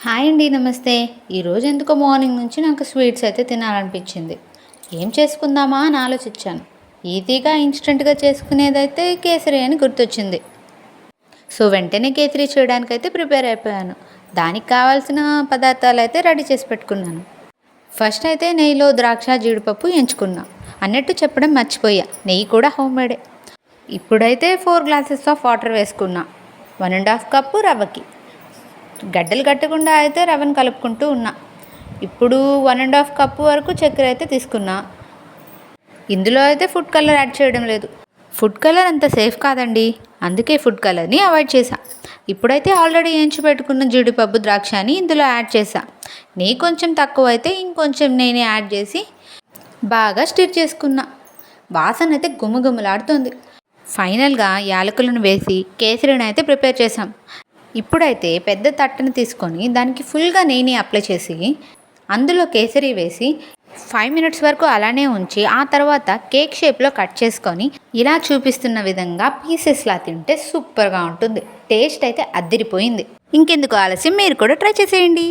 Hi అండి, నమస్తే. ఈరోజు ఎందుకో మార్నింగ్ నుంచి నాకు స్వీట్స్ అయితే తినాలనిపించింది. ఏం చేసుకుందామా అని ఆలోచించాను. ఈజీగా ఇన్స్టెంట్గా చేసుకునేదైతే కేసరి అని గుర్తొచ్చింది. సో వెంటనే కేసరి చేయడానికైతే ప్రిపేర్ అయిపోయాను. దానికి కావాల్సిన పదార్థాలు అయితే రెడీ చేసి పెట్టుకున్నాను. ఫస్ట్ అయితే నెయ్యిలో ద్రాక్ష జీడిపప్పు ఎంచుకున్నా. అన్నట్టు చెప్పడం మర్చిపోయా, నెయ్యి కూడా హోమ్మేడే. ఇప్పుడైతే 4 గ్లాసెస్ ఆఫ్ వాటర్ వేసుకున్నా. 1.5 కప్పు రవ్వకి. గడ్డలు కట్టకుండా అయితే రవ్వను కలుపుకుంటూ ఉన్నా. ఇప్పుడు 1.5 కప్పు వరకు చక్కెర అయితే తీసుకున్నా. ఇందులో అయితే ఫుడ్ కలర్ యాడ్ చేయడం లేదు. ఫుడ్ కలర్ అంత సేఫ్ కాదండి, అందుకే ఫుడ్ కలర్ని అవాయిడ్ చేశా. ఇప్పుడైతే ఆల్రెడీ వేయించి పెట్టుకున్న జీడిపప్పు ద్రాక్షని ఇందులో యాడ్ చేశా. నెయ్యి కొంచెం తక్కువ అయితే ఇంకొంచెం నెయ్యిని యాడ్ చేసి బాగా స్టిర్ చేసుకున్నా. వాసన అయితే గుమగుమలాడుతుంది. ఫైనల్గా యాలకులను వేసి కేసరిని అయితే ప్రిపేర్ చేసాం. ఇప్పుడైతే పెద్ద తట్టను తీసుకొని దానికి ఫుల్గా నెయ్యిని అప్లై చేసి అందులో కేసరి వేసి 5 మినిట్స్ వరకు అలానే ఉంచి ఆ తర్వాత కేక్ షేప్లో కట్ చేసుకొని ఇలా చూపిస్తున్న విధంగా పీసెస్లా తింటే సూపర్గా ఉంటుంది. టేస్ట్ అయితే అద్దిరిపోయింది. ఇంకెందుకు ఆలస్యం, మీరు కూడా ట్రై చేసేయండి.